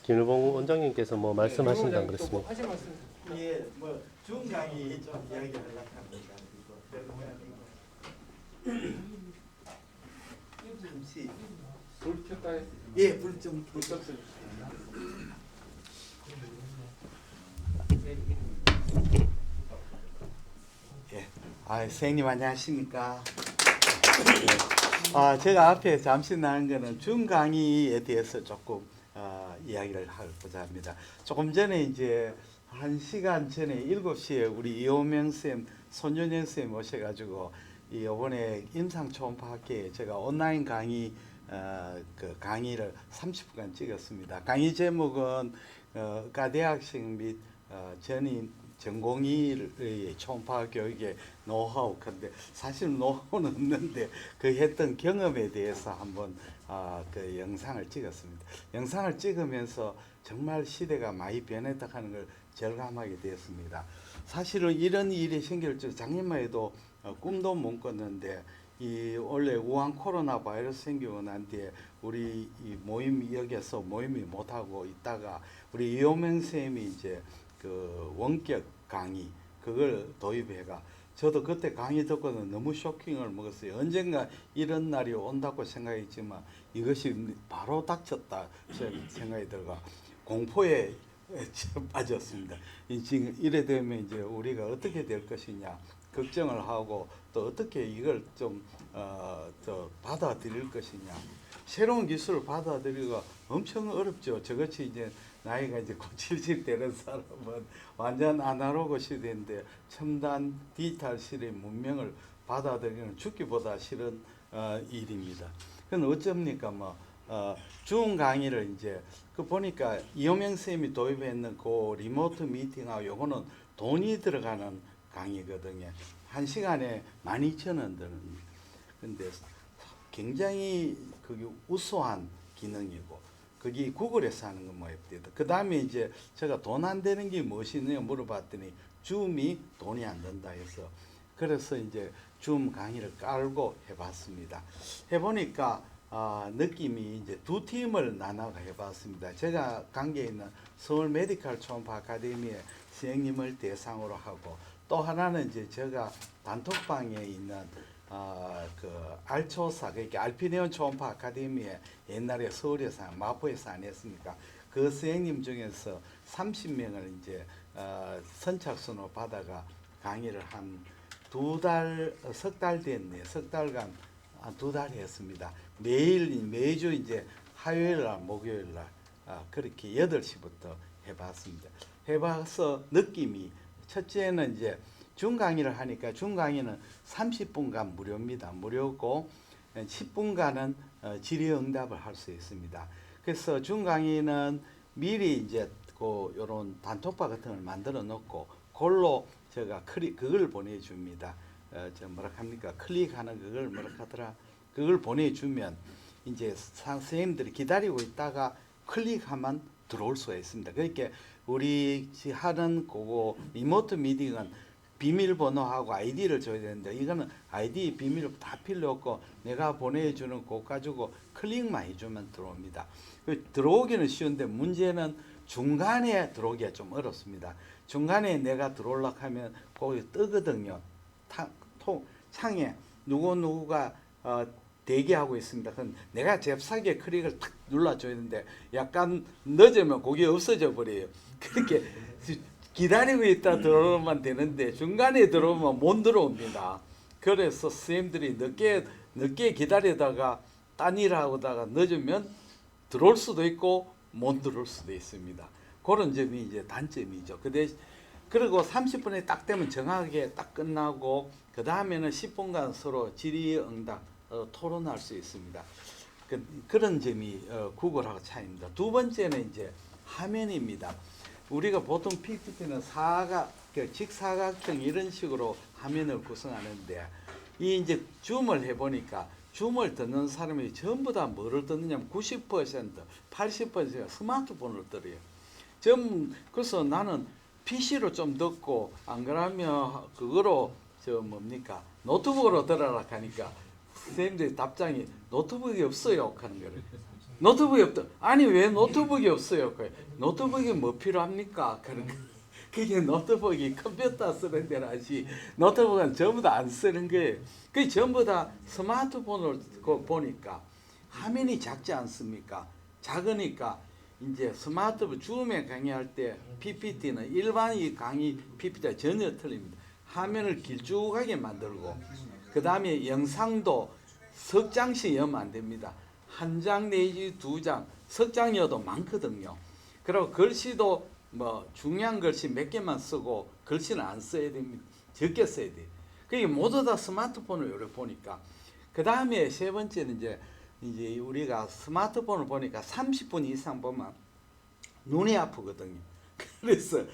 김일봉 원장님께서 뭐 말씀하신다고 그랬습니다. 하실 말씀. 예, 뭐 중강이 좀 이야기를 하려고 합니다. 잠시 불 켰다 했어요. 예, 불좀 불 켰어요. 예. 선생님 안녕하십니까? 제가 앞에 잠시 나온 거는 중강의에 대해서 조금 이야기를 하고자 합니다. 조금 전에 이제 1시간 전에 7시에 우리 이호명 쌤, 손윤영 쌤 오셔가지고 이번에 임상초음파학회에 제가 온라인 강의 그 강의를 30분간 찍었습니다. 강의 제목은 의과대학생 및 전임 전공의의 초음파 교육의 노하우. 근데 사실 노하우는 없는데 그 했던 경험에 대해서 한번 그 영상을 찍었습니다. 영상을 찍으면서 정말 시대가 많이 변했다 하는 걸 절감하게 되었습니다. 사실은 이런 일이 생길 줄 작년만 해도 꿈도 못 꿨는데 이 원래 우한 코로나 바이러스 생기고 난 뒤에 우리 이 모임 여기서 모임이 못 하고 있다가 우리 이호명 쌤이 이제 그 원격 강의 그걸 도입해가 저도 그때 강의 듣고는 너무 쇼킹을 먹었어요. 언젠가 이런 날이 온다고 생각했지만 이것이 바로 닥쳤다 생각이 들고 공포에 빠졌습니다. 지금 이래 되면 이제 우리가 어떻게 될 것이냐 걱정을 하고 또 어떻게 이걸 좀 받아들일 것이냐. 새로운 기술을 받아들이기가 엄청 어렵죠. 저같이 이제 나이가 이제 70 되는 사람은 완전 아날로그 시대인데 첨단 디지털 시대의 문명을 받아들이는 죽기보다 싫은 일입니다. 그건 어쩝니까? 중 강의를 이제 그 보니까 이호명 쌤이 도입했는 그 리모트 미팅하고 요거는 돈이 들어가는 강의거든요. 1시간에 12,000원 드는. 근데 굉장히 그게 우수한 기능이고 그게 구글에서 하는 건 뭐였대요. 그 다음에 이제 제가 돈 안 되는 게 무엇이냐 물어봤더니 줌이 돈이 안 된다 해서 그래서 이제 줌 강의를 깔고 해봤습니다. 해보니까 느낌이 이제 두 팀을 나눠가 해봤습니다. 제가 관계에 있는 서울 메디컬 초음파 아카데미의 선생님을 대상으로 하고 또 하나는 이제 제가 단톡방에 있는 그 알초사 그러니까 알피네온 초음파 아카데미에 옛날에 서울에서 마포에서 안 했습니까? 그 선생님 중에서 30명을 이제 선착순으로 받아가 강의를 한 석 달 됐네. 석 달간 2달 했습니다. 매주 이제 화요일 날 목요일 날 그렇게 8시부터 해봤습니다. 해봐서 느낌이 첫째는 이제 중강의를 하니까 중강의는 30분간 무료입니다. 무료고 10분간은 질의응답을 할 수 있습니다. 그래서 중강의는 미리 이제 그 요런 단톡방 같은 걸 만들어 놓고 그걸로 제가 그걸 보내줍니다. 뭐라 합니까? 클릭하는 그걸 뭐라 하더라? 그걸 보내주면 이제 선생님들이 기다리고 있다가 클릭하면 들어올 수가 있습니다. 그러니까 우리 하는 그거 리모트 미팅은 비밀번호하고 아이디를 줘야 되는데 이거는 아이디 비밀 다 필요 없고 내가 보내주는 거 가지고 클릭만 해주면 들어옵니다. 들어오기는 쉬운데 문제는 중간에 들어오기가 좀 어렵습니다. 중간에 내가 들어오려고 하면 거기 뜨거든요. 창에 누구가 대기하고 있습니다. 그럼 내가 잽싸게 클릭을 탁 눌러줘야 되는데 약간 늦으면 그게 없어져 버려요. 그렇게 기다리고 있다 들어오면 되는데 중간에 들어오면 못 들어옵니다. 그래서 선생님들이 늦게 기다리다가 딴 일하다가 늦으면 들어올 수도 있고 못 들어올 수도 있습니다. 그런 점이 이제 단점이죠. 그리고 30분에 딱 되면 정확하게 딱 끝나고 그 다음에는 10분간 서로 질의응답 토론할 수 있습니다. 그런 점이 구글하고 차이입니다. 두 번째는 이제 화면입니다. 우리가 보통 PPT는 직사각형 이런 식으로 화면을 구성하는데 이 이제 줌을 해보니까 줌을 듣는 사람이 전부 다 뭐를 듣느냐면 90%, 80%가 스마트폰을 들어요. 그래서 나는 PC로 좀 듣고 안 그러면 그거로 노트북으로 들어라 하니까 선생님들이 답장이 노트북이 없어요 하는 거예요. 노트북이 없다. 아니 왜 노트북이 없어요? 노트북이 뭐 필요합니까? 그게 노트북이 컴퓨터 쓰는 데라지 노트북은 전부 다 안 쓰는 거예요. 그 전부 다 스마트폰을 보니까 화면이 작지 않습니까? 작으니까 이제 스마트폰 줌에 강의할 때 PPT는 일반 이 강의 PPT와 전혀 틀립니다. 화면을 길쭉하게 만들고 그 다음에 영상도 석 장씩 여면 안 됩니다. 한 장 내지 두 장, 석 장여도 많거든요. 그리고 글씨도 뭐 중요한 글씨 몇 개만 쓰고 글씨는 안 써야 됩니다. 적게 써야 돼요. 그게 모두 다 스마트폰을 이렇게 보니까 그 다음에 세 번째는 이제 우리가 스마트폰을 보니까 30분 이상 보면 눈이 아프거든요. 그래서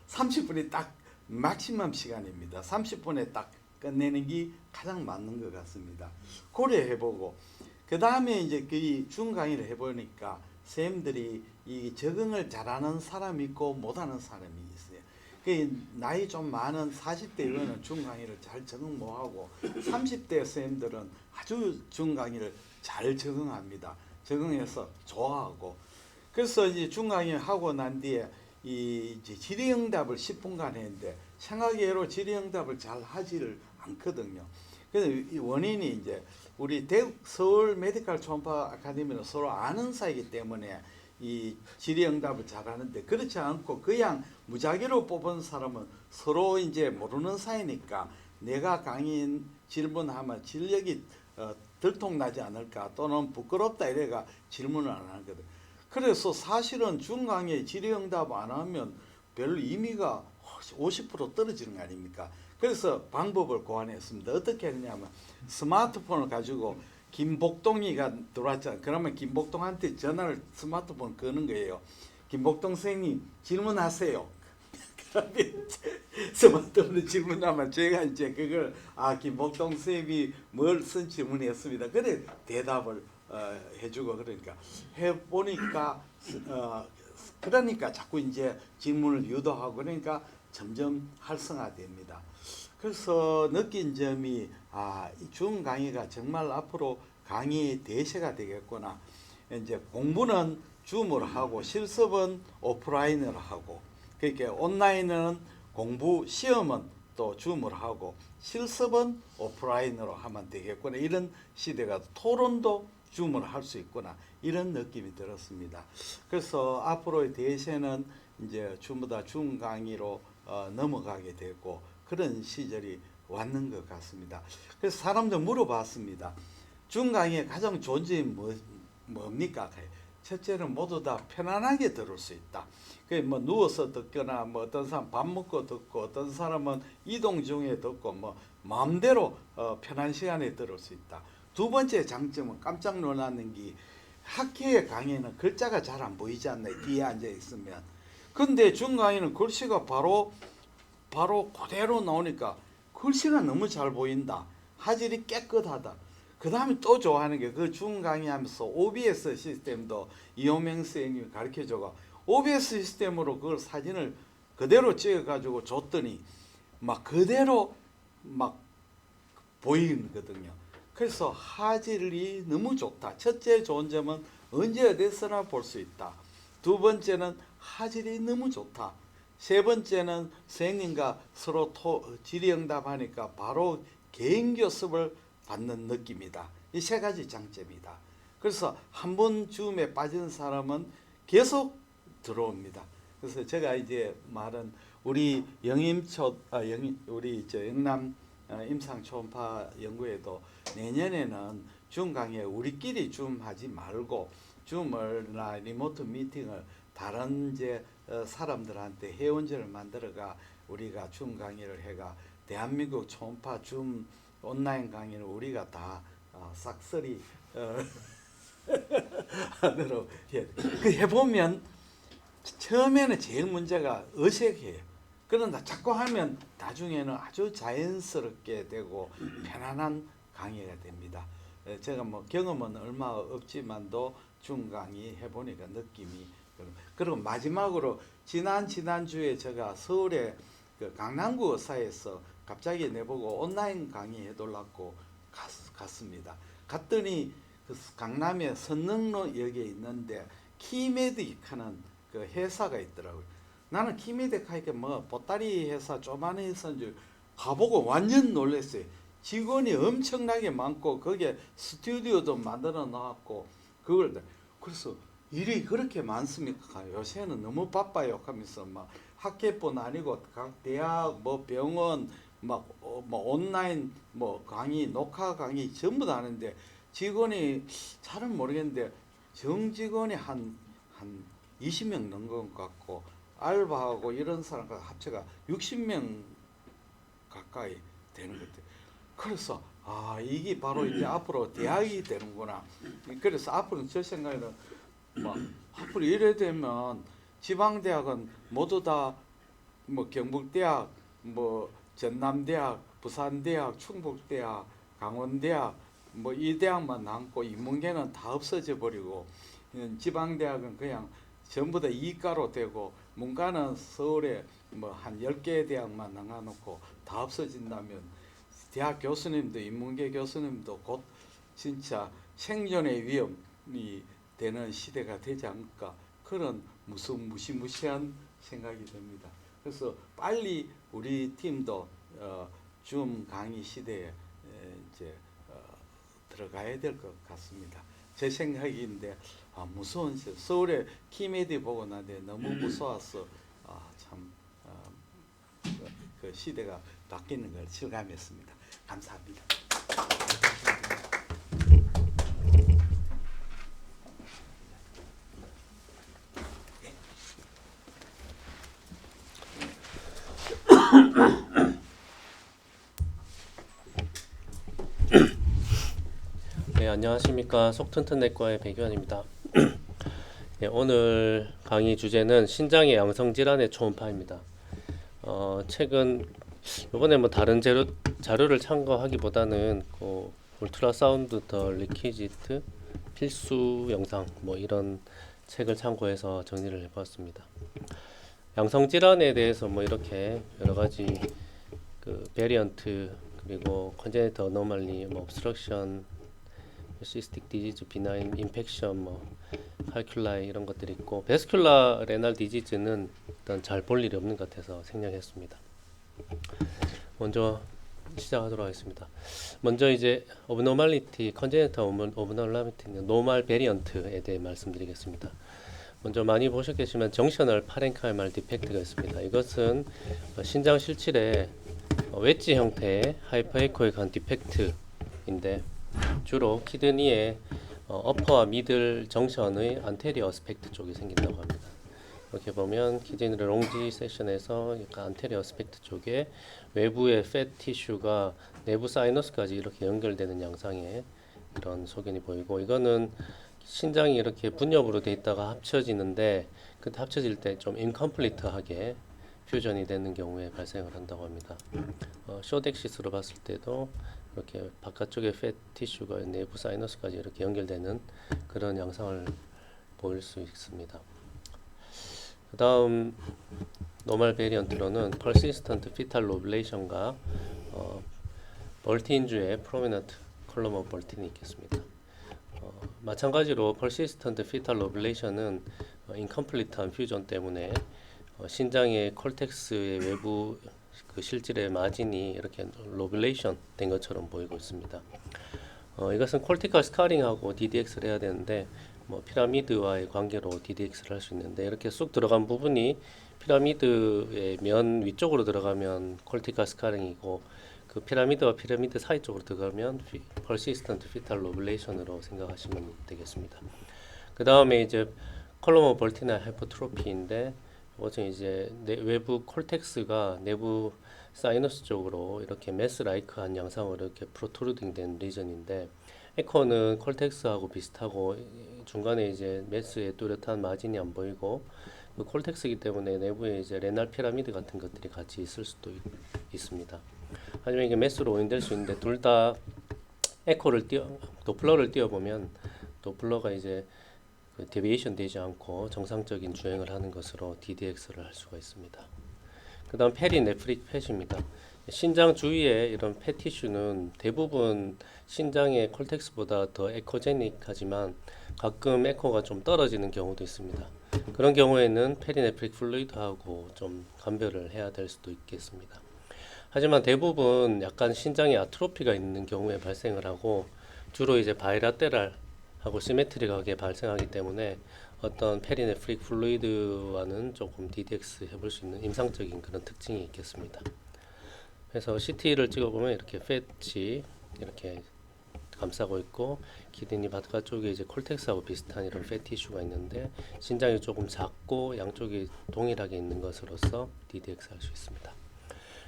30분이 딱 맥시멈 시간입니다. 30분에 딱 끝내는 게 가장 맞는 것 같습니다. 고려해보고 그 다음에 이제 그 줌 강의를 해보니까 선생님들이 이 적응을 잘하는 사람이 있고 못하는 사람이 있어요. 그 나이 좀 많은 40대 이후에는 줌 강의를 잘 적응 못하고 30대 선생님들은 아주 줌 강의를 잘 적응합니다. 적응해서 좋아하고 그래서 이제 줌 강의를 하고 난 뒤에 이 질의응답을 10분간 했는데 생각외로 질의응답을 잘 하지를 않거든요. 그래서 이 원인이 이제 우리 서울 메디컬 초음파 아카데미는 서로 아는 사이기 때문에 이 질의응답을 잘하는데 그렇지 않고 그냥 무작위로 뽑은 사람은 서로 이제 모르는 사이니까 내가 강의 질문하면 진력이 들통나지 않을까 또는 부끄럽다 이래가 질문을 안 하거든. 그래서 사실은 줌 강의에 질의응답 안 하면 별로 의미가 50% 떨어지는 거 아닙니까? 그래서 방법을 고안했습니다. 어떻게 했냐면 스마트폰을 가지고 김복동이가 들어왔잖아요. 그러면 김복동한테 전화를 스마트폰 거는 거예요. 김복동 선생님 질문하세요. 그러면 스마트폰을 질문하면 제가 이제 그걸 김복동 선생님이 뭘 쓴 질문이었습니다. 그래 대답을 해주고 그러니까 해보니까 그러니까 자꾸 이제 질문을 유도하고 그러니까 점점 활성화됩니다. 그래서 느낀 점이 이 줌 강의가 정말 앞으로 강의 대세가 되겠구나. 이제 공부는 줌으로 하고 실습은 오프라인으로 하고 그러니까 온라인은 공부 시험은 또 줌으로 하고 실습은 오프라인으로 하면 되겠구나. 이런 시대가 토론도 줌으로 할 수 있구나. 이런 느낌이 들었습니다. 그래서 앞으로의 대세는 이제 전부 다 줌 강의로 넘어가게 되고 그런 시절이 왔는 것 같습니다. 그래서 사람들 물어봤습니다. 줌 강의의 가장 좋은 점이 뭡니까? 첫째는 모두 다 편안하게 들을 수 있다. 뭐 누워서 듣거나 뭐 어떤 사람 밥 먹고 듣고 어떤 사람은 이동 중에 듣고 뭐 마음대로 편한 시간에 들을 수 있다. 두 번째 장점은 깜짝 놀라는 게 학회의 강의는 글자가 잘 안 보이지 않나요? 뒤에 앉아 있으면. 근데 줌 강의는 글씨가 바로 그대로 나오니까 글씨가 너무 잘 보인다. 화질이 깨끗하다. 그 다음에 또 좋아하는 게 그 줌 강의하면서 OBS 시스템도 이호명 선생님이 가르쳐줘가 OBS 시스템으로 그걸 사진을 그대로 찍어가지고 줬더니 막 그대로 막 보이거든요. 그래서 화질이 너무 좋다. 첫째 좋은 점은 언제 어디서나 볼 수 있다. 두 번째는 화질이 너무 좋다. 세 번째는 선생님과 서로 질의응답하니까 바로 개인 교습을 받는 느낌이다. 이 세 가지 장점이다. 그래서 한 번 줌에 빠진 사람은 계속 들어옵니다. 그래서 제가 이제 말은 우리 우리 영남 임상 초음파 연구에도 내년에는 줌 강의에 우리끼리 줌 하지 말고 줌을나 리모트 미팅을 다른 이제 사람들한테 회원제를 만들어가 우리가 줌 강의를 해가 대한민국 초음파 줌 온라인 강의를 우리가 다 싹쓸이 하도록 해보면 처음에는 제일 문제가 어색해요. 그러나 자꾸 하면 나중에는 아주 자연스럽게 되고 편안한 강의가 됩니다. 제가 뭐 경험은 얼마 없지만도 줌 강의 해보니까 느낌이. 그리고 마지막으로 지난주에 제가 서울에 그 강남구 의사에서 갑자기 내보고 온라인 강의 해달라고 갔습니다. 갔더니 강남의 선릉로역에 있는데 키메딕하는 그 회사가 있더라고요. 나는 키메딕 하니까 뭐 보따리 회사 조만한 회사인 줄 가보고 완전 놀랐어요. 직원이 엄청나게 많고 거기에 스튜디오도 만들어 놨고 그걸 그래서 일이 그렇게 많습니까? 요새는 너무 바빠요 하면서 막 학계뿐 아니고 각 대학 뭐 병원 뭐 온라인 뭐 강의 녹화 강의 전부 다 하는데 직원이 잘은 모르겠는데 정직원이 한 20명 넘는 것 같고 알바하고 이런 사람과 합쳐가 60명 가까이 되는 것 같아요. 그래서 이게 바로 이제 앞으로 대학이 되는구나. 그래서 앞으로는 제 생각에는 뭐 앞으로 이래 되면 지방 대학은 모두 다 뭐 경북대학, 뭐 전남대학, 부산대학, 충북대학, 강원대학 뭐 이 대학만 남고 인문계는 다 없어져 버리고 지방 대학은 그냥 전부 다 이과로 되고 문과는 서울에 뭐 한 10개 대학만 남아놓고 다 없어진다면 대학 교수님도 인문계 교수님도 곧 진짜 생존의 위험이 되는 시대가 되지 않을까 그런 무시무시한 생각이 듭니다. 그래서 빨리 우리 팀도 줌 강의 시대에 이제 들어가야 될 것 같습니다. 제 생각인데 무서운 서울에 키메디 보고 나는데 너무 무서워서 참 그 시대가 바뀌는 걸 실감했습니다. 감사합니다. 네, 안녕하십니까. 속튼튼내과의 백유환입니다. 네, 오늘 강의 주제는 신장의 양성질환의 초음파입니다. 최근 이번에 뭐 다른 자료를 참고하기보다는 그 울트라사운드 더 리퀴지트 필수 영상 뭐 이런 책을 참고해서 정리를 해보았습니다. 양성질환에 대해서 뭐 이렇게 여러 가지 그 베리언트 그리고 컨제니털 어노멀리 뭐 obstruction 시스틱 디지즈, 비나인 인펙션, 뭐 칼큘라이 이런 것들이 있고 베스큘라 레날 디지즈는 일단 잘 볼 일이 없는 것 같아서 생략했습니다. 먼저 시작하도록 하겠습니다. 먼저 이제 abnormality, congenital abnormality, 노멀 베리언트에 대해 말씀드리겠습니다. 먼저 많이 보셨겠지만 정셔널 파렌카이말 디펙트가 있습니다. 이것은 신장 실질의 웨지 형태의 하이퍼에코익한 디펙트인데 주로 키드니의 어퍼와 미들 정션의 안테리어 어스펙트 쪽이 생긴다고 합니다. 이렇게 보면 키드니 롱지 세션에서 약간 안테리어 어스펙트 쪽에 외부의 팻 티슈가 내부 사이너스까지 이렇게 연결되는 양상의 그런 소견이 보이고 이거는 신장이 이렇게 분엽으로 돼 있다가 합쳐지는데 그때 합쳐질 때 좀 인컴플리트하게 퓨전이 되는 경우에 발생을 한다고 합니다. 쇼덱시스로 봤을 때도 이렇게 바깥쪽에 팻 티슈가 내부 사이너스까지 이렇게 연결되는 그런 양상을 보일 수 있습니다. 그 다음 노멀 베리언트로는 persistent fetal lobulation과 벌틴주의 prominent column of 벌틴이 있겠습니다. 마찬가지로 persistent fetal lobulation은 incomplete한 퓨전 때문에 신장의 콜텍스의 외부 그 실질의 마진이 이렇게 로뷸레이션 된 것처럼 보이고 있습니다. 이것은 콜티컬 스카링하고 DDX를 해야 되는데 뭐 피라미드와의 관계로 DDX를 할 수 있는데 이렇게 쑥 들어간 부분이 피라미드의 면 위쪽으로 들어가면 콜티컬 스카링이고 그 피라미드와 피라미드 사이 쪽으로 들어가면 persistent fetal lobulation으로 생각하시면 되겠습니다. 그 다음에 이제 컬럼 오브 벌티나 하이퍼트로피인데 이것은 이제 외부 콜텍스가 내부 사이너스 쪽으로 이렇게 메스 라이크한 양상으로 이렇게 프로트루딩 된 리전인데 에코는 콜텍스하고 비슷하고 중간에 이제 메스의 뚜렷한 마진이 안 보이고 그 콜텍스이기 때문에 내부에 이제 레날 피라미드 같은 것들이 같이 있을 수도 있습니다. 하지만 이게 메스로 오인될 수 있는데 둘 다 에코를 도플러를 띄워보면 도플러가 이제 데비에이션 되지 않고 정상적인 주행을 하는 것으로 DDX를 할 수가 있습니다. 그 다음 페리네프릭 팻입니다. 신장 주위에 이런 폐티슈는 대부분 신장의 콜텍스보다 더 에코제닉하지만 가끔 에코가 좀 떨어지는 경우도 있습니다. 그런 경우에는 페리네프릭 플루이드하고 좀 감별을 해야 될 수도 있겠습니다. 하지만 대부분 약간 신장에 아트로피가 있는 경우에 발생을 하고 주로 이제 바이라테랄하고 시메트릭하게 발생하기 때문에 어떤 페리네프릭 플루이드와는 조금 DDX 해볼 수 있는 임상적인 그런 특징이 있겠습니다. 그래서 CT를 찍어보면 이렇게 팻이 이렇게 감싸고 있고 키드니 바깥쪽에 이제 콜텍스하고 비슷한 이런 팻 티슈가 있는데 신장이 조금 작고 양쪽이 동일하게 있는 것으로서 DDX 할 수 있습니다.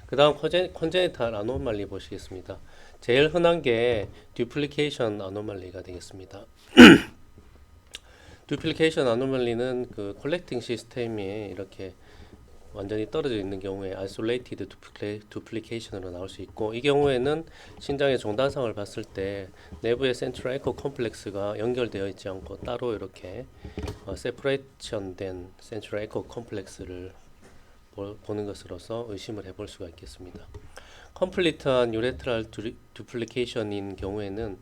그 다음 컨제니탈 아노말리 보시겠습니다. 제일 흔한 게 듀플리케이션 아노말리가 되겠습니다. 듀플리케이션 아노말리는 그 콜렉팅 시스템이 이렇게 완전히 떨어져 있는 경우에 isolated duplication으로 나올 수 있고, 이 경우에는 신장의 종단상을 봤을 때 내부의 센트럴 에코 컴플렉스가 연결되어 있지 않고 따로 이렇게 세퍼레이션 된 센트럴 에코 컴플렉스를 보는 것으로서 의심을 해볼 수가 있겠습니다. 컴플리트한 유레트랄 듀플리케이션인 경우에는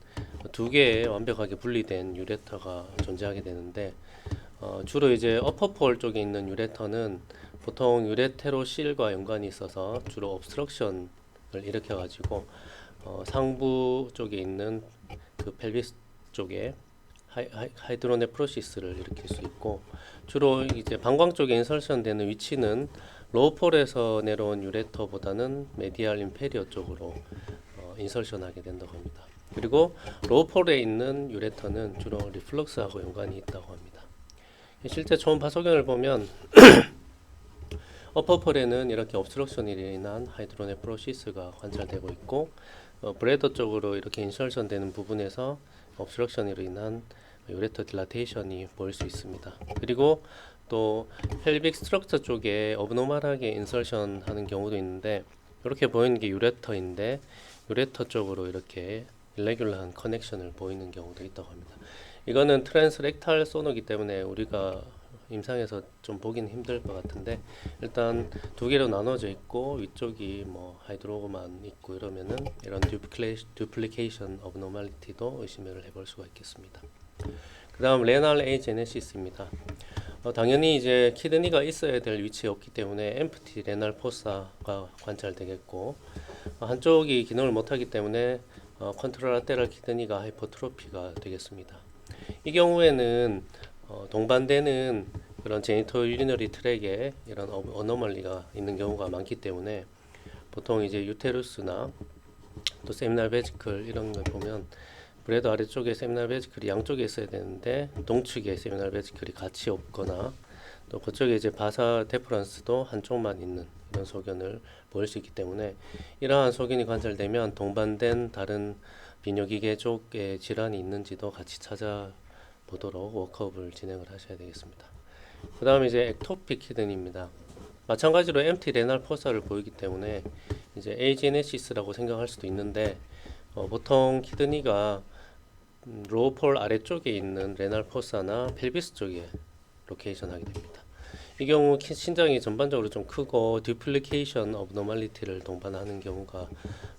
두 개의 완벽하게 분리된 유레터가 존재하게 되는데, 주로 이제 어퍼폴 쪽에 있는 유레터는 보통 유레테로실과 연관이 있어서 주로 옵스트럭션을 일으켜 가지고 상부 쪽에 있는 그 펠비스 쪽에 하이드로네프로시스를 일으킬 수 있고, 주로 이제 방광 쪽에 인설션 되는 위치는 로우폴에서 내려온 유레터보다는 메디알 인페리어 쪽으로 인설션하게 된다고 합니다. 그리고 로우폴에 있는 유레터는 주로 리플럭스하고 연관이 있다고 합니다. 실제 초음 파소견을 보면 어퍼폴에는 이렇게 옵스트럭션으로 인한 하이드로네프로시스가 관찰되고 있고, 브레더 쪽으로 이렇게 인설션 되는 부분에서 옵스트럭션으로 인한 유레터 딜라테이션이 보일 수 있습니다. 그리고 또 펠빅 스트럭처 쪽에 어브노멀하게 인설션 하는 경우도 있는데, 이렇게 보이는 게 유레터인데 유레터 쪽으로 이렇게 일레귤러한 커넥션을 보이는 경우도 있다고 합니다. 이거는 트랜스렉탈 소노기 때문에 우리가 임상에서 좀 보기는 힘들 것 같은데, 일단 두 개로 나눠져 있고 위쪽이 뭐 하이드로그만 있고 이러면은 이런 듀플리케이션 어브노멀리티도 의심을 해볼 수가 있겠습니다. 그 다음 레날 에이제네시스입니다. 당연히 이제 키드니가 있어야 될 위치에 없기 때문에 엠프티 레날 포사가 관찰되겠고, 한쪽이 기능을 못하기 때문에 컨트라테럴 키드니가 하이퍼트로피가 되겠습니다. 이 경우에는 동반되는 그런 제니토 유리너리 트랙에 이런 어노멀리가 있는 경우가 많기 때문에 보통 이제 유테루스나 또 세미날 베지클 이런 걸 보면 브레드 아래쪽에 세미날 베지클이 양쪽에 있어야 되는데 동측에 세미날 베지클이 같이 없거나, 또 그쪽에 이제 바사 데퍼런스도 한쪽만 있는 이런 소견을 보일 수 있기 때문에, 이러한 소견이 관찰되면 동반된 다른 비뇨기계 쪽에 질환이 있는지도 같이 찾아보도록 워크업을 진행을 하셔야 되겠습니다. 그 다음에 이제 액토픽 키드니입니다. 마찬가지로 MT 레날 포사를 보이기 때문에 이제 에이제네시스라고 생각할 수도 있는데, 보통 키드니가 로우폴 아래쪽에 있는 레날 포사나 펠비스 쪽에 로케이션 하게 됩니다. 이 경우 신장이 전반적으로 좀 크고 듀플리케이션 어브노멀리티를 동반하는 경우가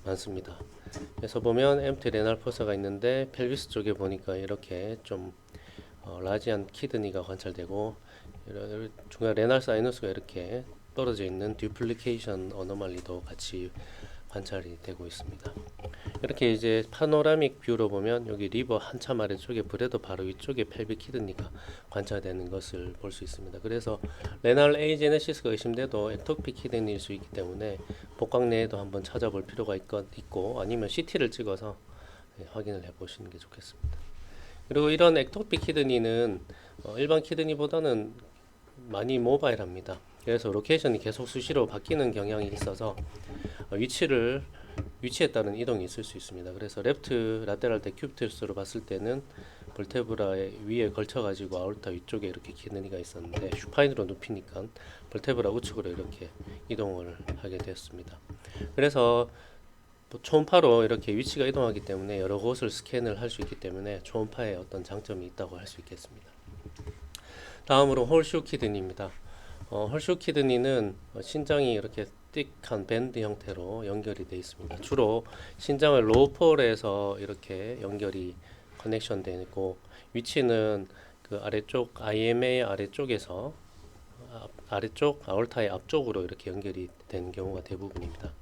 많습니다. 그래서 보면 MT 레날 포사가 있는데 펠비스 쪽에 보니까 이렇게 좀 라지한 키드니가 관찰되고, 중간 레날 사이너스가 이렇게 떨어져 있는 듀플리케이션 어노멀리도 같이 관찰이 되고 있습니다. 이렇게 이제 파노라믹 뷰로 보면 여기 리버 한참 아래쪽에 브레더 바로 위쪽에 펠빅 키드니가 관찰되는 것을 볼 수 있습니다. 그래서 레날 에이제네시스가 의심돼도 액토픽 키드니일 수 있기 때문에 복강 내에도 한번 찾아볼 필요가 있고, 아니면 CT를 찍어서 확인을 해보시는 게 좋겠습니다. 그리고 이런 액토픽 키드니는 일반 키드니보다는 많이 모바일합니다. 그래서 로케이션이 계속 수시로 바뀌는 경향이 있어서 위치에 따른 이동이 있을 수 있습니다. 그래서 레프트 라테랄 데큐비터스로 봤을 때는 벌테브라의 위에 걸쳐가지고 아오르타 위쪽에 이렇게 키드니가 있었는데 슈파인으로 눕히니까 벌테브라 우측으로 이렇게 이동을 하게 되었습니다. 그래서 초음파로 이렇게 위치가 이동하기 때문에 여러 곳을 스캔을 할 수 있기 때문에 초음파에 어떤 장점이 있다고 할 수 있겠습니다. 다음으로 홀슈 키드니입니다. 홀슈 키드니는 신장이 이렇게 띡한 밴드 형태로 연결이 되어 있습니다. 주로 신장을 로우폴에서 이렇게 연결이 커넥션 되어 있고, 위치는 그 아래쪽 IMA 아래쪽에서 아래쪽 아orta의 앞쪽으로 이렇게 연결이 되는 경우가 대부분입니다.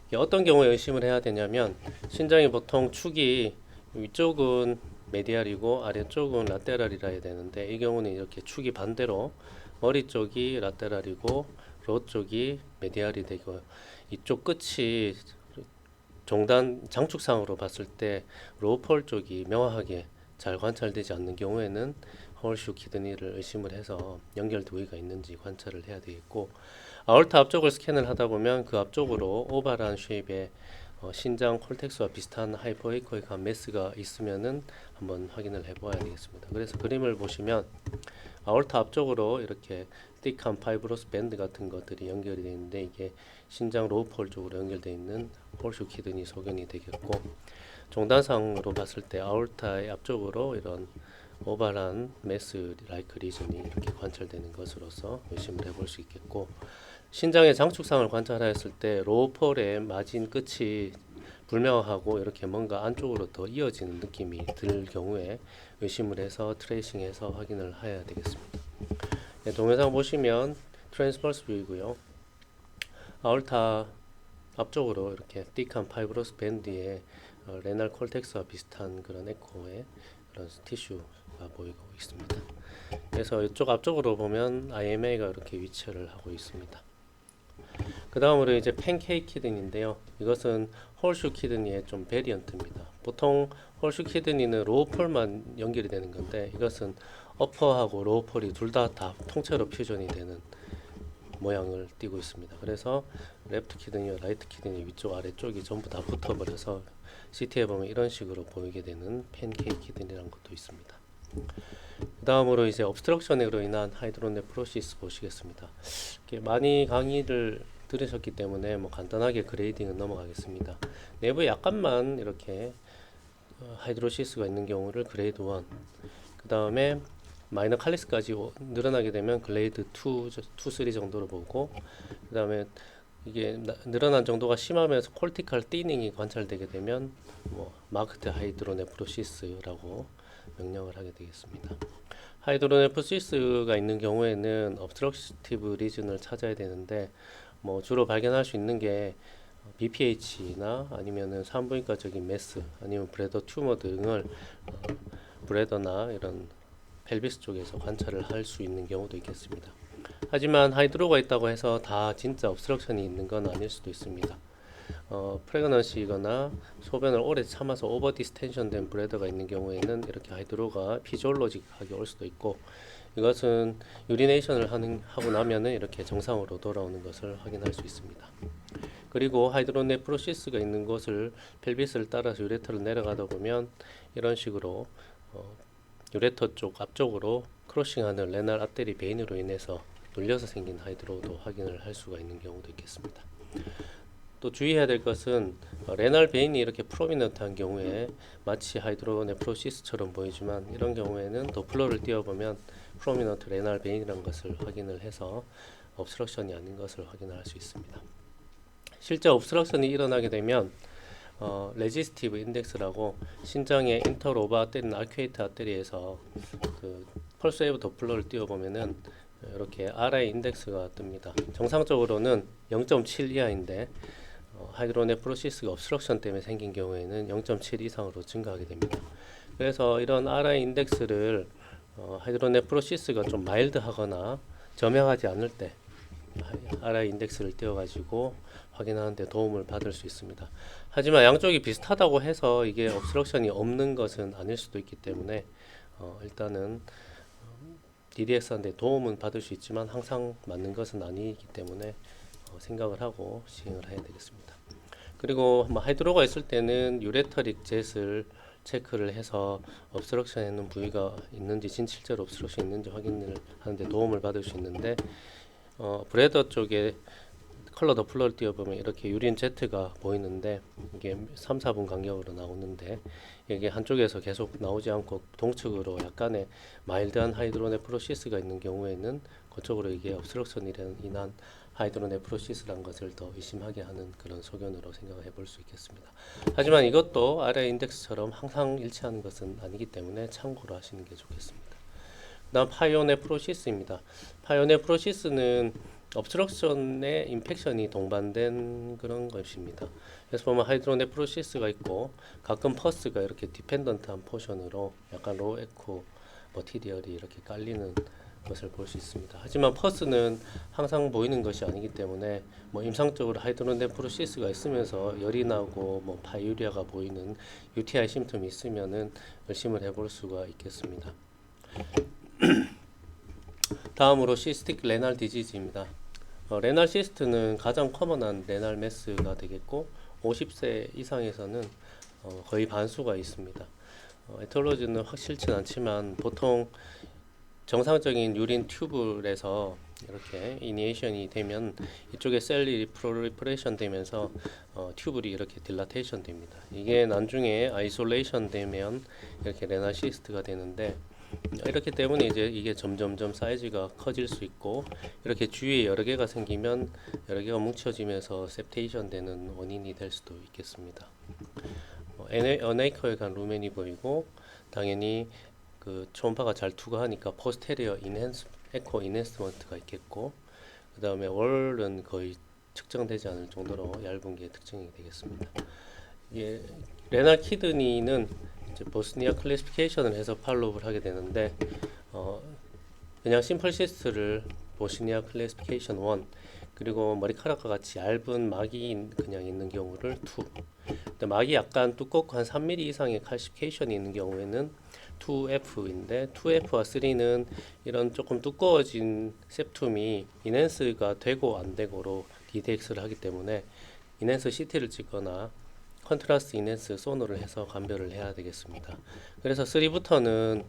이게 어떤 경우에 의심을 해야 되냐면, 신장이 보통 축이 위쪽은 메디알이고 아래쪽은 라테랄이라 해야 되는데, 이 경우는 이렇게 축이 반대로 머리 쪽이 라테랄이고 로 쪽이 메디알이 되고, 이쪽 끝이 종단 장축상으로 봤을 때 로우폴 쪽이 명확하게 잘 관찰되지 않는 경우에는 허울슈 키드니를 의심을 해서 연결 부위가 있는지 관찰을 해야 되겠고, 아orta 앞쪽을 스캔을 하다 보면 그 앞쪽으로 오발한 쉐입의 신장 콜텍스와 비슷한 하이퍼에코익한 메스가 있으면은 한번 확인을 해봐야 되겠습니다. 그래서 그림을 보시면 아orta 앞쪽으로 이렇게 띡한 파이브로스 밴드 같은 것들이 연결이 되어 있는데, 이게 신장 로우폴 쪽으로 연결되어 있는 홀슈 키드니 소견이 되겠고, 종단상으로 봤을 때 아orta의 앞쪽으로 이런 오발한 메스 라이크 리전이 이렇게 관찰되는 것으로서 의심을 해볼 수 있겠고, 신장의 장축상을 관찰하였을 때 로우폴의 마진 끝이 불명하고 이렇게 뭔가 안쪽으로 더 이어지는 느낌이 들 경우에 의심을 해서 트레이싱해서 확인을 해야 되겠습니다. 네, 동영상 보시면 트랜스버스 뷰이고요. 아orta 앞쪽으로 이렇게 띡한 파이브로스 밴드에 레날 콜텍스와 비슷한 그런 에코의 그런 티슈가 보이고 있습니다. 그래서 이쪽 앞쪽으로 보면 IMA가 이렇게 위치를 하고 있습니다. 그 다음으로 이제 팬케이크 키드니인데요. 이것은 홀슈 키드니의 좀 베리언트입니다. 보통 홀슈 키드니는 로우폴만 연결이 되는 건데, 이것은 어퍼하고 로우폴이 둘 다 통째로 퓨전이 되는 모양을 띠고 있습니다. 그래서 레프트 키드니와 라이트 키드니 위쪽 아래쪽이 전부 다 붙어버려서 CT에 보면 이런 식으로 보이게 되는 팬케이크 키드니라는 것도 있습니다. 그 다음으로 이제 obstruction으로 인한 하이드로네프로시스 보시겠습니다. 많이 강의를 들으셨기 때문에 뭐 간단하게 그레이딩은 넘어가겠습니다. 내부에 약간만 이렇게 하이드로시스가 있는 경우를 그레이드 1, 그 다음에 마이너 칼리스까지 늘어나게 되면 글레이드 2, 3 정도로 보고, 그 다음에 이게 늘어난 정도가 심하면서 콜티칼 띠닝이 관찰되게 되면 뭐 마크트 하이드로네프로시스라고 명령을 하게 되겠습니다. 하이드로네프로시스가 있는 경우에는 obstructive 리즌을 찾아야 되는데, 뭐 주로 발견할 수 있는 게 BPH나 아니면은 산부인과적인 메스, 아니면 브래더 튜머 등을 브래더나 이런 펠비스 쪽에서 관찰을 할 수 있는 경우도 있겠습니다. 하지만 하이드로가 있다고 해서 다 진짜 obstruction이 있는 건 아닐 수도 있습니다. 프레그넌시거나 소변을 오래 참아서 오버 디스텐션 된 브래더가 있는 경우에는 이렇게 하이드로가 피지올로직하게 올 수도 있고, 이것은 유리네이션을 하고 나면은 이렇게 정상으로 돌아오는 것을 확인할 수 있습니다. 그리고 하이드로네프로시스가 있는 곳을 펠비스를 따라서 유레터를 내려가다 보면 이런 식으로 유레터 쪽 앞쪽으로 크로싱하는 레날 아테리 베인으로 인해서 눌려서 생긴 하이드로도 확인을 할 수가 있는 경우도 있겠습니다. 또 주의해야 될 것은 레날 베인이 이렇게 프로미넌트한 경우에 마치 하이드로네프로시스처럼 보이지만, 이런 경우에는 도플러를 띄워보면 프로미넌트 레날 베인이라는 것을 확인을 해서 obstruction이 아닌 것을 확인할 수 있습니다. 실제 obstruction이 일어나게 되면 레지스티브 인덱스라고 신장의 인터로바 아테리나 아큐에이트 아테리에서 그 펄스 웨이브 도플러를 띄워보면은 이렇게 RI 인덱스가 뜹니다. 정상적으로는 0.7 이하인데 하이드로네프로시스가 obstruction 때문에 생긴 경우에는 0.7 이상으로 증가하게 됩니다. 그래서 이런 RI 인덱스를 하이드로네프로시스가 좀 마일드하거나 저명하지 않을 때 RI 인덱스를 띄워가지고 확인하는 데 도움을 받을 수 있습니다. 하지만 양쪽이 비슷하다고 해서 이게 obstruction이 없는 것은 아닐 수도 있기 때문에 일단은 DDX한테 도움은 받을 수 있지만 항상 맞는 것은 아니기 때문에 생각을 하고 시행을 해야 되겠습니다. 그리고 하이드로가 있을 때는 유레터릭 젯을 체크를 해서 obstruction 있는 부위가 있는지, 실제로 obstruction 있는지 확인을 하는데 도움을 받을 수 있는데, 브래더 쪽에 컬러 더플러를 띄워보면 이렇게 유린 제트가 보이는데, 이게 3, 4분 간격으로 나오는데, 이게 한쪽에서 계속 나오지 않고 동측으로 약간의 마일드한 하이드로네프로시스가 있는 경우에는 그쪽으로 이게 obstruction으로 인한 하이드로네프로시스라는 것을 더 의심하게 하는 그런 소견으로 생각을 해볼 수 있겠습니다. 하지만 이것도 아래 인덱스처럼 항상 일치하는 것은 아니기 때문에 참고로 하시는 게 좋겠습니다. 그다음 파이오네프로시스입니다. 파이오네프로시스는 obstruction에 인펙션이 동반된 그런 것입니다. 그래서 보면 하이드로네프로시스가 있고 가끔 퍼스가 이렇게 디펜던트한 포션으로 약간 로우 에코 머티리얼이 이렇게 깔리는 것을 볼 수 있습니다. 하지만 퍼스는 항상 보이는 것이 아니기 때문에 뭐 임상적으로 하이드로네프로시스가 있으면서 열이 나고 뭐 파이유리아가 보이는 UTI 심텀이 있으면은 의심을 해볼 수가 있겠습니다. 다음으로 시스틱 레날 디지즈입니다. 레날 시스트는 가장 커먼한 레날 매스가 되겠고 50세 이상에서는 거의 반수가 있습니다. 에티올로지는 확실치 않지만 보통 정상적인 유린 튜브에서 이렇게 이니에이션이 되면 이쪽에 셀이 프로리퍼레이션 되면서 튜블이 이렇게 딜라테이션 됩니다. 이게 나중에 아이솔레이션 되면 이렇게 레날 시스트가 되는데 이렇기 때문에 이제 이게 점점점 사이즈가 커질 수 있고 이렇게 주위에 여러 개가 생기면 여러 개가 뭉쳐지면서 셉테이션 되는 원인이 될 수도 있겠습니다. 어네이커에간 루멘이 보이고 당연히 그 초음파가 잘 투과하니까 포스테리어 에코 인핸스먼트가 있겠고 그 다음에 월은 거의 측정되지 않을 정도로 얇은 게 특징이 되겠습니다. 이게 레날 키드니는 이제 보스니아 클래시피케이션을 해서 팔로우를 하게 되는데 그냥 심플 시스트를 보스니아 클래시피케이션 1 그리고 머리카락과 같이 얇은 막이 그냥 있는 경우를 2 근데 막이 약간 두껍고 한 3mm 이상의 칼시피케이션이 있는 경우에는 2F인데 2F와 3는 이런 조금 두꺼워진 septum이 인핸스가 되고 안 되고로 DDX를 하기 때문에 인핸스 CT를 찍거나 컨트라스트 인핸스 소노를 해서 감별을 해야 되겠습니다. 그래서 3부터는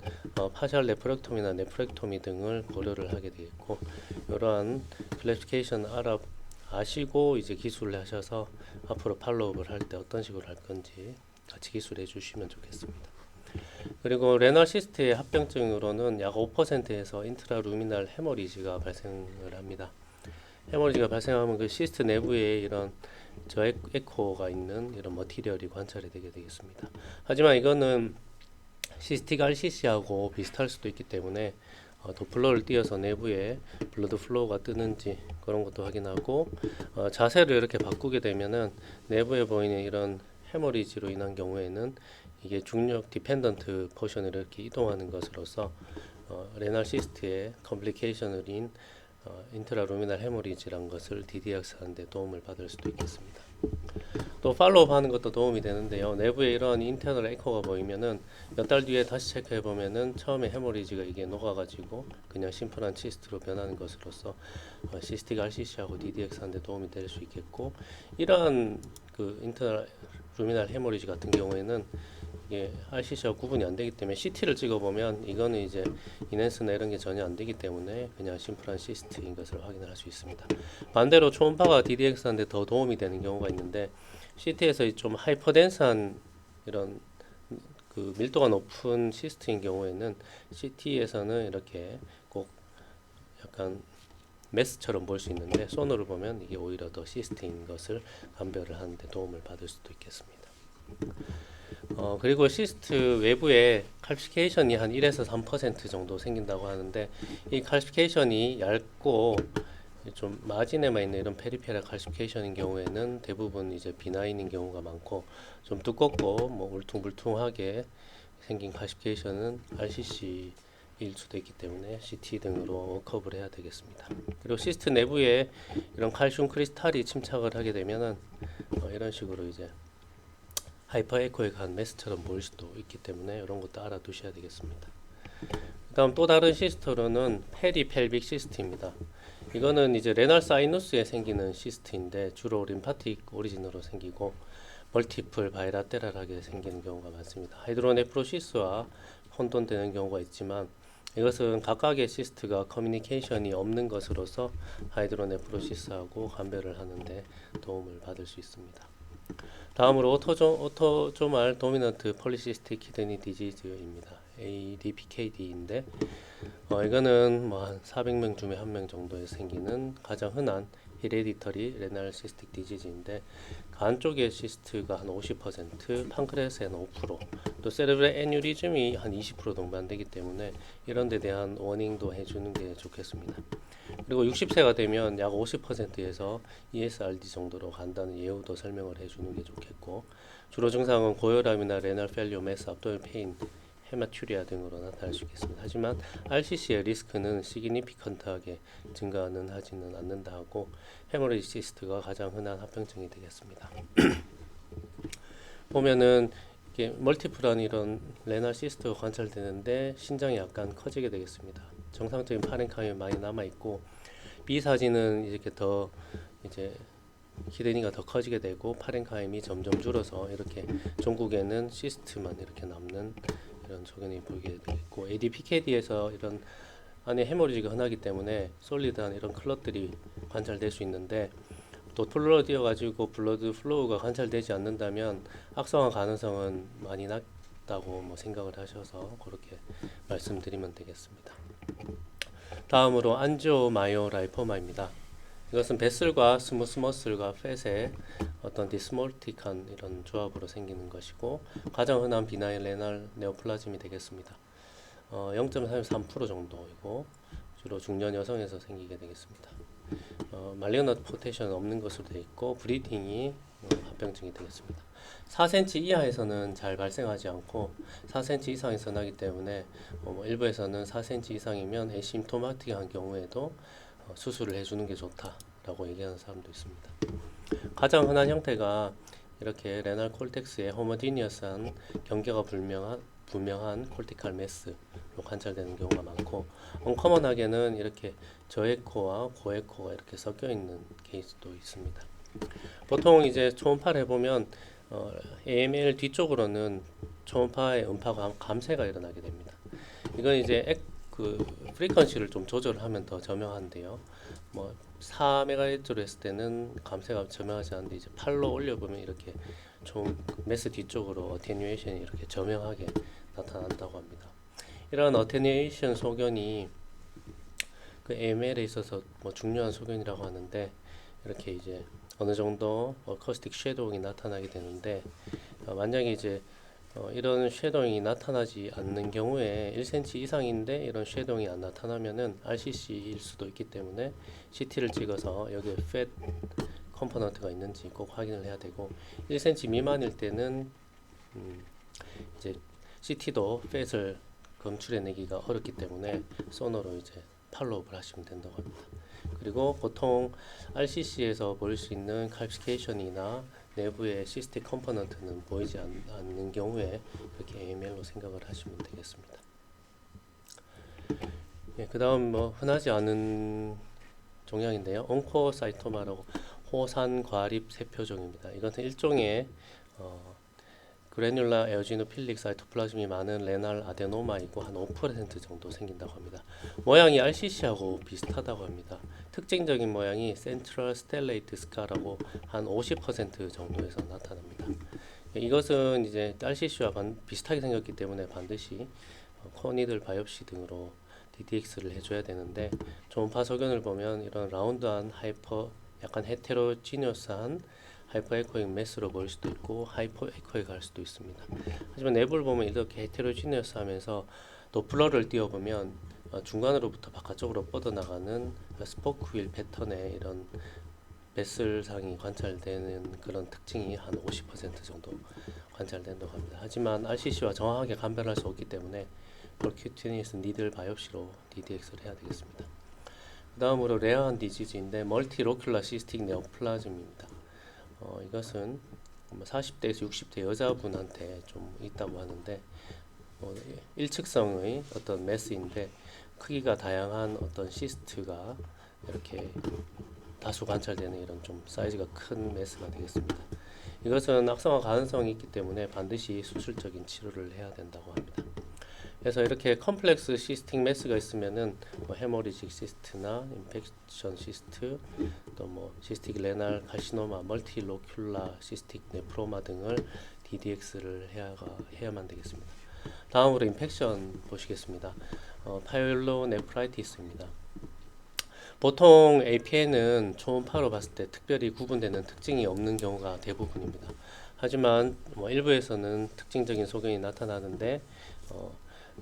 파셜 네프렉토미나 네프렉토미 등을 고려를 하게 되겠고 이러한 클래시피케이션 아시고 이제 기술을 하셔서 앞으로 팔로우를 할 때 어떤 식으로 할 건지 같이 기술해 주시면 좋겠습니다. 그리고 레날 시스트의 합병증으로는 약 5%에서 인트라루미날 헤머리지가 발생을 합니다. 헤머리지가 발생하면 그 시스트 내부에 이런 에코가 있는 이런 머티리얼이 관찰이 되게 되겠습니다. 하지만 이거는 시스틱 RCC하고 비슷할 수도 있기 때문에 도플러를 띄어서 내부에 블러드 플로우가 뜨는지 그런 것도 확인하고 자세를 이렇게 바꾸게 되면은 내부에 보이는 이런 헤머리지로 인한 경우에는 이게 중력 디펜던트 포션을 이렇게 이동하는 것으로서 레날 시스트의 컴플리케이션을 인트라루미날 헤머리지란 것을 DDX 하는 데 도움을 받을 수도 있겠습니다. 또 팔로우업 하는 것도 도움이 되는데요. 내부에 이런 인터널 에코가 보이면은 몇 달 뒤에 다시 체크해 보면은 처음에 헤머리지가 이게 녹아가지고 그냥 심플한 시스트로 변하는 것으로서 시스틱 RCC하고 DDX 하는 데 도움이 될 수 있겠고 이러한 그 인터널 루미날 헤머리지 같은 경우에는 이게 RCC하고 구분이 안 되기 때문에 CT를 찍어보면 이거는 이제 인핸스나 이런 게 전혀 안 되기 때문에 그냥 심플한 시스트인 것을 확인할 수 있습니다. 반대로 초음파가 DDX한테 더 도움이 되는 경우가 있는데 CT에서 좀 하이퍼덴스한 이런 그 밀도가 높은 시스트인 경우에는 CT에서는 이렇게 꼭 약간 메스처럼 볼 수 있는데 소노를 보면 이게 오히려 더 시스트인 것을 감별을 하는데 도움을 받을 수도 있겠습니다. 그리고 시스트 외부에 칼시피케이션이 한 1에서 3% 정도 생긴다고 하는데 이 칼시피케이션이 얇고 좀 마진에만 있는 이런 페리페럴 칼시피케이션인 경우에는 대부분 이제 비나인인 경우가 많고 좀 두껍고 뭐 울퉁불퉁하게 생긴 칼시피케이션은 RCC일 수도 있기 때문에 CT 등으로 워크업을 해야 되겠습니다. 그리고 시스트 내부에 이런 칼슘 크리스탈이 침착을 하게 되면은 이런 식으로 이제 하이퍼 에코에 간 메스처럼 보일 수도 있기 때문에 이런 것도 알아두셔야 되겠습니다. 그 다음 또 다른 시스트로는 페리펠빅 시스트입니다. 이거는 이제 레날 사이누스에 생기는 시스트인데 주로 림파틱 오리진으로 생기고 멀티플 바이라테랄하게 생기는 경우가 많습니다. 하이드로네프로시스와 혼돈되는 경우가 있지만 이것은 각각의 시스트가 커뮤니케이션이 없는 것으로서 하이드로네프로시스하고 감별을 하는데 도움을 받을 수 있습니다. 다음으로 오토조말 도미넌트 폴리시스틱 키드니 디지즈입니다. ADPKD인데 이거는 뭐 한 400명 중에 1명 정도에 생기는 가장 흔한 헤레디터리 레날 시스틱 디지즈인데 간 쪽의 시스트가 한 50%, 판크레스에는 5%, 또 세레브럴 애뉴리즘이 한 20% 동반되기 때문에 이런 데 대한 워닝도 해주는 게 좋겠습니다. 그리고 60세가 되면 약 50%에서 ESRD 정도로 간다는 예후도 설명을 해주는 게 좋겠고, 주로 증상은 고혈압이나 레날 펠리오, 메스, 압도멘 페인, 헤마튜리아 등으로 나타날 수 있겠습니다. 하지만 RCC의 리스크는 시그니피컨트하게 증가는 하지는 않는다 하고, 헤모리지 시스트가 가장 흔한 합병증이 되겠습니다. 보면은 이게 멀티플한 이런 레날 시스트가 관찰되는데 신장이 약간 커지게 되겠습니다. 정상적인 파렌카임이 많이 남아 있고, B 사진은 이렇게 더 이제 키드니가 더 커지게 되고 파렌카임이 점점 줄어서 이렇게 종국에는 시스트만 이렇게 남는 이런 소견이 보이게 되겠고, ADPKD에서 이런 안에 헤모리지가 흔하기 때문에 솔리드한 이런 클럿들이 관찰될 수 있는데, 또 툴러로 뛰어가지고 블러드 플로우가 관찰되지 않는다면 악성화 가능성은 많이 낮다고 뭐 생각을 하셔서 그렇게 말씀드리면 되겠습니다. 다음으로 안지오마이오라이포마입니다. 이것은 베슬과 스무스 머슬과 팻의 어떤 디스몰틱한 이런 조합으로 생기는 것이고, 가장 흔한 비나일 레날 네오플라즘이 되겠습니다. 0.33% 정도이고 주로 중년 여성에서 생기게 되겠습니다. 말리어넛 포테이션은 없는 것으로 되어 있고 브리딩이 합병증이 되겠습니다. 4cm 이하에서는 잘 발생하지 않고 4cm 이상에서 나기 때문에 일부에서는 4cm 이상이면 에시임토마틱한 경우에도 수술을 해주는 게 좋다라고 얘기하는 사람도 있습니다. 가장 흔한 형태가 이렇게 레날 콜텍스의 호모디니어스한 경계가 분명한 콜티칼 매스로 관찰되는 경우가 많고, 언커먼하게는 이렇게 저에코와 고에코가 이렇게 섞여 있는 케이스도 있습니다. 보통 이제 초음파를 해보면 AML 뒤쪽으로는 초음파의 음파 감쇄가 일어나게 됩니다. 이건 이제 그 프리퀀시를 좀 조절하면 더 저명한데요. 뭐 4MHz로 했을 때는 감쇄가 저명하지 않은데 이제 8로 올려보면 이렇게 좀 매스 뒤쪽으로 어테뉴에이션이 이렇게 저명하게 나타난다고 합니다. 이런 어테뉴에이션 소견이 그 AML에 있어서 뭐 중요한 소견이라고 하는데, 이렇게 이제 어느 정도 어쿠스틱 쉐도잉이 나타나게 되는데, 만약에 이제 이런 쉐도잉이 나타나지 않는 경우에 1cm 이상인데 이런 쉐도잉이 안 나타나면은 RCC일 수도 있기 때문에 CT를 찍어서 여기에 팻 컴포넌트가 있는지 꼭 확인을 해야 되고, 1cm 미만일 때는 이제 CT도 팻을 검출해내기가 어렵기 때문에 소노로 이제 팔로우를 하시면 된다고 합니다. 그리고 보통 RCC에서 보일 수 있는 칼피케이션이나 내부의 시스틱 컴포넌트는 보이지 않는 경우에 이렇게 AML로 생각을 하시면 되겠습니다. 예, 그 다음 뭐 흔하지 않은 종양인데요. 온코사이토마라고 호산과립 세표종입니다. 이것은 일종의 그래뉼라 에오지노필릭 사이토플라즘이 많은 레날 아데노마이고 한 5% 정도 생긴다고 합니다. 모양이 RCC하고 비슷하다고 합니다. 특징적인 모양이 센트럴 스텔레이트 스카라고 한 50% 정도에서 나타납니다. 이것은 이제 RCC와 비슷하게 생겼기 때문에 반드시 코니들 바이옵시 등으로 DDX를 해줘야 되는데, 초음파 소견을 보면 이런 라운드한 약간 헤테로지니어스한 하이퍼 에코익 매스로 보일 수도 있고 하이퍼 에코익 할 수도 있습니다. 하지만 내부를 보면 이렇게 헤테로지니어스 하면서 도플러를 띄워보면 중간으로부터 바깥쪽으로 뻗어나가는 스포크 휠 패턴의 이런 베슬상이 관찰되는 그런 특징이 한 50% 정도 관찰된다고 합니다. 하지만 RCC와 정확하게 감별할 수 없기 때문에 퍼큐티니스 니들 바이옵시로 DDX를 해야 되겠습니다. 그 다음으로 레어한 디지즈인데 멀티로큘라 시스틱 네오플라즘입니다. 이것은 40대에서 60대 여자분한테 좀 있다고 하는데, 일측성의 어떤 매스인데 크기가 다양한 어떤 시스트가 이렇게 다수 관찰되는 이런 좀 사이즈가 큰 매스가 되겠습니다. 이것은 악성화 가능성이 있기 때문에 반드시 수술적인 치료를 해야 된다고 합니다. 그래서 이렇게 컴플렉스 시스틱 매스가 있으면은 뭐 헤모리직 시스트나 인펙션 시스트, 또 뭐 시스틱 레날 카시노마, 멀티로큘라 시스틱 네프로마 등을 DDX를 해야만 되겠습니다. 다음으로 인펙션 보시겠습니다. 파이로네프라이티스입니다. 보통 APN은 초음파로 봤을 때 특별히 구분되는 특징이 없는 경우가 대부분입니다. 하지만 뭐 일부에서는 특징적인 소견이 나타나는데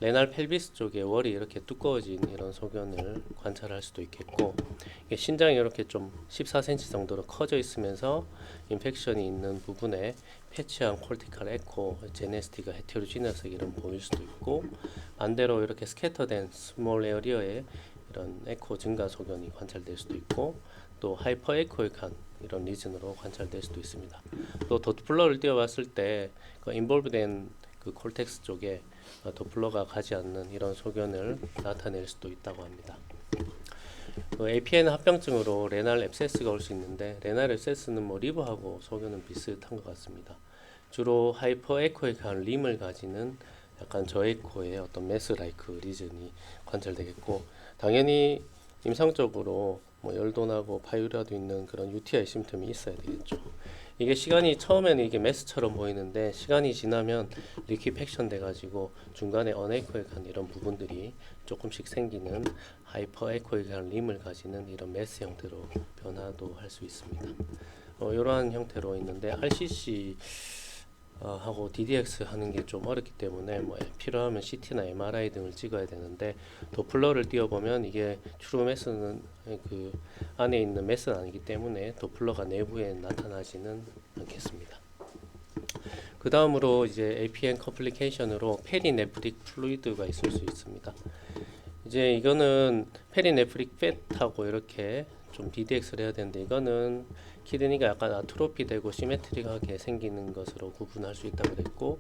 레날 펠비스 쪽에 월이 이렇게 두꺼워진 이런 소견을 관찰할 수도 있겠고, 이게 신장이 이렇게 좀 14cm 정도로 커져 있으면서 인펙션이 있는 부분에 패치한 콜티칼 에코, 제네스티가 헤테로지너스 이런 보일 수도 있고, 반대로 이렇게 스캐터된 스몰 에어리어에 이런 에코 증가 소견이 관찰될 수도 있고, 또 하이퍼 에코익한 이런 리즌으로 관찰될 수도 있습니다. 또 도플러를 띄워봤을 때 그 인볼브된 그 콜텍스 쪽에 도플러가 가지 않는 이런 소견을 나타낼 수도 있다고 합니다. APN 합병증으로 레날 앱세스가 올 수 있는데, 레날 앱세스는 뭐 리브하고 소견은 비슷한 것 같습니다. 주로 하이퍼 에코익한 림을 가지는 약간 저에코의 어떤 메스 라이크 리즌이 관찰되겠고, 당연히 임상적으로 뭐 열도 나고 파유라도 있는 그런 UTI 심텀이 있어야 되겠죠. 이게 시간이 처음에는 이게 메스처럼 보이는데, 시간이 지나면 리퀴팩션 돼가지고 중간에 어네이코익한 이런 부분들이 조금씩 생기는 하이퍼 에코익한 림을 가지는 이런 메스 형태로 변화도 할 수 있습니다. 이러한 형태로 있는데, RCC 하고 DDX 하는 게 좀 어렵기 때문에 뭐 필요하면 CT나 MRI 등을 찍어야 되는데, 도플러를 띄워보면 이게 주로 메스는 그 안에 있는 메스는 아니기 때문에 도플러가 내부에 나타나지는 않겠습니다. 그 다음으로 이제 APN 컴플리케이션으로 페리네프릭 플루이드가 있을 수 있습니다. 이제 이거는 페리네프릭 팻하고 이렇게 좀 DDX를 해야 되는데, 이거는 키드니가 약간 아트로피 되고 시메트릭하게 생기는 것으로 구분할 수 있다고 그랬고,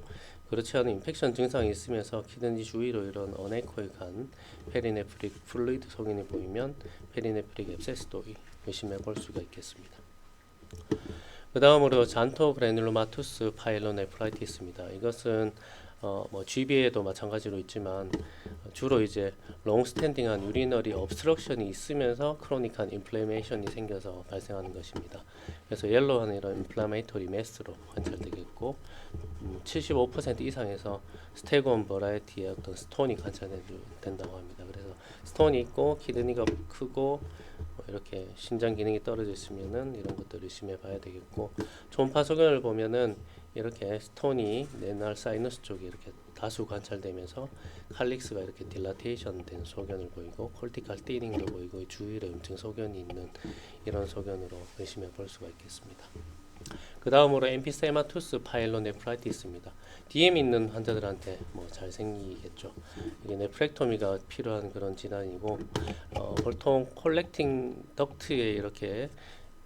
그렇지 않은 인펙션 증상이 있으면서 키드니 주위로 이런 어네코익한 페리네프릭 플루이드 소견이 보이면 페리네프릭 앱세스도 의심해 볼 수가 있겠습니다. 그 다음으로 잔토 그래놀로마투스 파일로네프라이티스입니다. 이것은 뭐 GB에도 마찬가지로 있지만 주로 이제 롱스탠딩한 유리너리 obstruction이 있으면서 크로닉한 인플레이메이션이 생겨서 발생하는 것입니다. 그래서 옐로우한 이런 인플라메이토리 매스로 관찰되겠고, 75% 이상에서 스테곤 버라이티의 어떤 스톤이 관찰된다고 합니다. 그래서 스톤이 있고 키드니가 크고 이렇게 신장 기능이 떨어져 있으면은 이런 것들을 의심해 봐야 되겠고, 초음파 소견을 보면은 이렇게 스톤이 레날 사이너스 쪽에 이렇게 다수 관찰되면서 칼릭스가 이렇게 딜라테이션 된 소견을 보이고, 콜티칼 띠닝도 보이고, 주위에 염증 소견이 있는 이런 소견으로 의심해 볼 수가 있겠습니다. 그 다음으로 엠피세마투스 파일로네프라이티스입니다. DM 있는 환자들한테 뭐 잘 생기겠죠. 이게 네프렉토미가 필요한 그런 질환이고, 보통 콜렉팅 덕트에 이렇게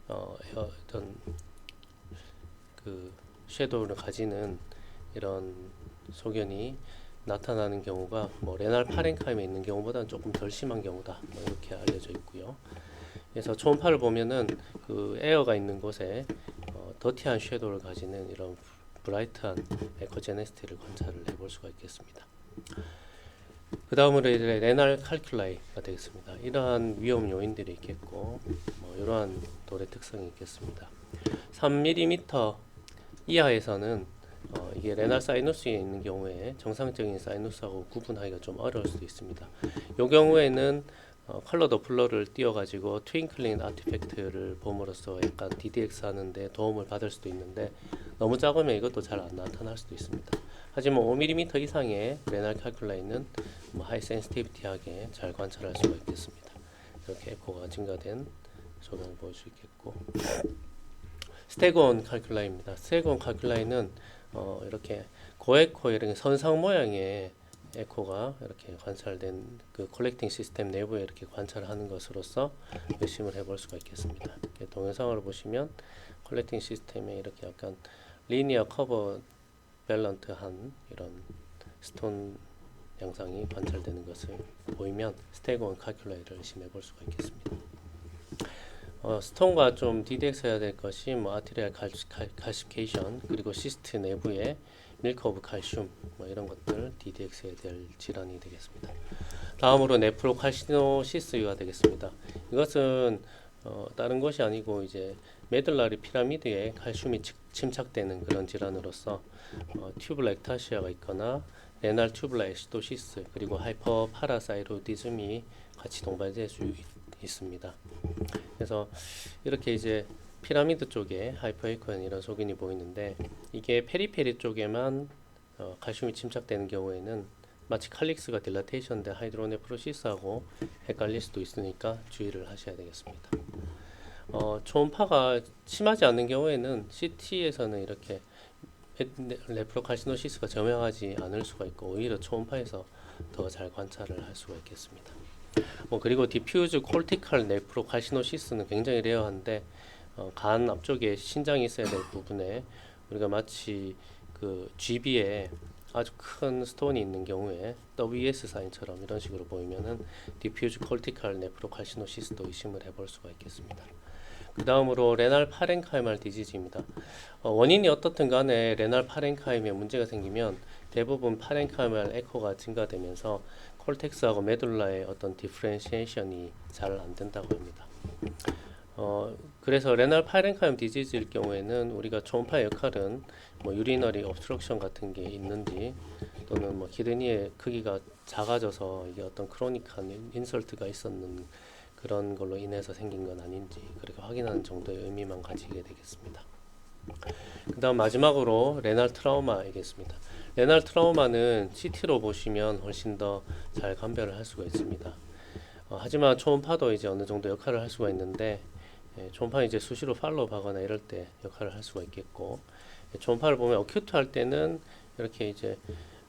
어떤 그 섀도우를 가지는 이런 소견이 나타나는 경우가 뭐 레날 파렌카임에 있는 경우보다는 조금 덜 심한 경우다, 뭐 이렇게 알려져 있고요. 그래서 초음파를 보면은 그 에어가 있는 곳에 더티한 섀도우를 가지는 이런 브라이트한 에코제네스티를 관찰을 해볼 수가 있겠습니다. 그 다음으로 이제 레날 칼큘라이가 되겠습니다. 이러한 위험 요인들이 있겠고, 뭐 이러한 돌의 특성이 있겠습니다. 3mm 이하에서는 이게 레날 사이누스에 있는 경우에 정상적인 사이누스하고 구분하기가 좀 어려울 수도 있습니다. 이 경우에는 컬러 도플러를 띄워가지고 트윙클링 아티팩트를 봄으로써 약간 DDX 하는데 도움을 받을 수도 있는데, 너무 작으면 이것도 잘 안 나타날 수도 있습니다. 하지만 5mm 이상의 레날 칼큘라이는 뭐 하이 센시티비티하게 잘 관찰할 수가 있겠습니다. 이렇게 에코가 증가된 소견을 보일 수 있겠고, 스테곤 칼큘라이입니다. 스테곤 칼큘라이는 이렇게 고에코 이렇게 선상 모양의 에코가 이렇게 관찰된 그 컬렉팅 시스템 내부에 이렇게 관찰하는 것으로서 의심을 해볼 수가 있겠습니다. 동영상을 보시면 컬렉팅 시스템에 이렇게 약간 리니어 커버 밸런트한 이런 스톤 양상이 관찰되는 것을 보이면 스테곤 칼큘라이를 의심해 볼 수가 있겠습니다. 스톤과 좀 DDX 해야 될 것이 뭐 아티리얼 칼시피케이션, 그리고 시스트 내부에 밀크 오브 칼슘, 뭐 이런 것들 DDX 해야 될 질환이 되겠습니다. 다음으로 네프로칼시노시스가 되겠습니다. 이것은 다른 것이 아니고 이제 메들라리 피라미드에 칼슘이 침착되는 그런 질환으로서 튜블라 액타시아가 있거나 레날 튜블라 에시도시스, 그리고 하이퍼 파라사이로디즘이 같이 동반될 수 있습니다. 그래서 이렇게 이제 피라미드 쪽에 하이퍼에코엔 이런 소견이 보이는데 이게 페리페리 쪽에만 칼슘이 침착되는 경우에는 마치 칼릭스가 딜라테이션 된 하이드로네프로시스하고 헷갈릴 수도 있으니까 주의를 하셔야 되겠습니다. 초음파가 심하지 않는 경우에는 CT에서는 이렇게 레프로칼시노시스가 점영하지 않을 수가 있고 오히려 초음파에서 더 잘 관찰을 할 수가 있겠습니다. 그리고 디퓨즈 콜티칼 네프로칼시노시스는 굉장히 레어한데 간 앞쪽에 신장이 있어야 될 부분에 우리가 마치 그 GB에 아주 큰 스톤이 있는 경우에 WES 사인처럼 이런 식으로 보이면은 디퓨즈 콜티칼 네프로칼시노시스도 의심을 해볼 수가 있겠습니다. 그 다음으로 레날 파렌카이말 디지즈입니다. 원인이 어떻든 간에 레날 파렌카임에 문제가 생기면 대부분 파렌카이말 에코가 증가되면서 콜텍스하고 메둘라의 어떤 디프렌시에이션이 잘 안 된다고 합니다. 그래서 레날 파렌카임 디지즈일 경우에는 우리가 초음파의 역할은 유리너리 옵스트럭션 같은 게 있는지 또는 키드니의 크기가 작아져서 이게 어떤 크로닉한 인설트가 있었는 그런 걸로 인해서 생긴 건 아닌지 그렇게 확인하는 정도의 의미만 가지게 되겠습니다. 그 다음 마지막으로 레날 트라우마이겠습니다. 레날 트라우마는 CT로 보시면 훨씬 더 잘 감별을 할 수가 있습니다. 하지만 초음파도 이제 어느 정도 역할을 할 수가 있는데 초음파 이제 수시로 팔로우하거나 이럴 때 역할을 할 수가 있겠고 초음파를 보면 어큐트 할 때는 이렇게 이제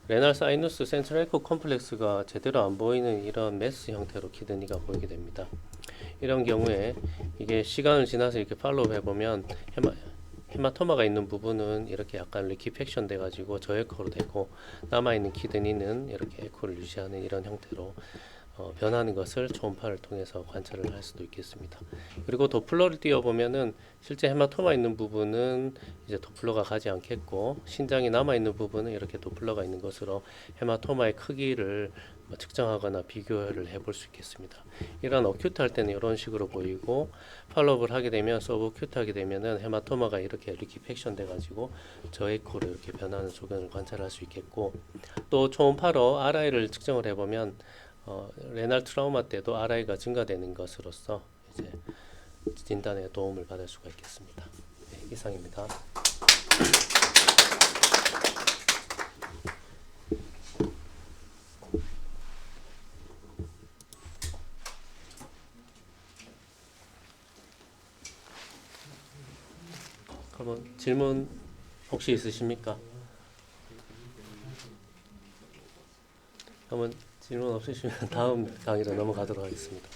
레날 사이누스 센트럴 에코 컴플렉스가 제대로 안 보이는 이런 메스 형태로 키드니가 보이게 됩니다. 이런 경우에 이게 시간을 지나서 이렇게 팔로우 해보면 헤마토마가 있는 부분은 이렇게 약간 리키팩션 돼가지고 저에코로 되고 남아있는 키드니는 이렇게 에코를 유지하는 이런 형태로 변하는 것을 초음파를 통해서 관찰을 할 수도 있겠습니다. 그리고 도플러를 띄워보면은 실제 헤마토마 있는 부분은 이제 도플러가 가지 않겠고 신장이 남아있는 부분은 이렇게 도플러가 있는 것으로 헤마토마의 크기를 측정하거나 비교를 해볼 수 있겠습니다. 이런 어큐트 할 때는 이런 식으로 보이고 팔로업을 하게 되면 서브어큐트 하게 되면은 헤마토마가 이렇게 리키팩션 돼가지고 저에코로 이렇게 변하는 소견을 관찰할 수 있겠고 또 초음파로 RI를 측정을 해보면 레날 트라우마 때도 RI가 증가되는 것으로서 이제 진단에 도움을 받을 수가 있겠습니다. 네, 이상입니다. 그러면 질문 혹시 있으십니까? 그러면 질문 없으시면 다음 강의로 넘어가도록 하겠습니다.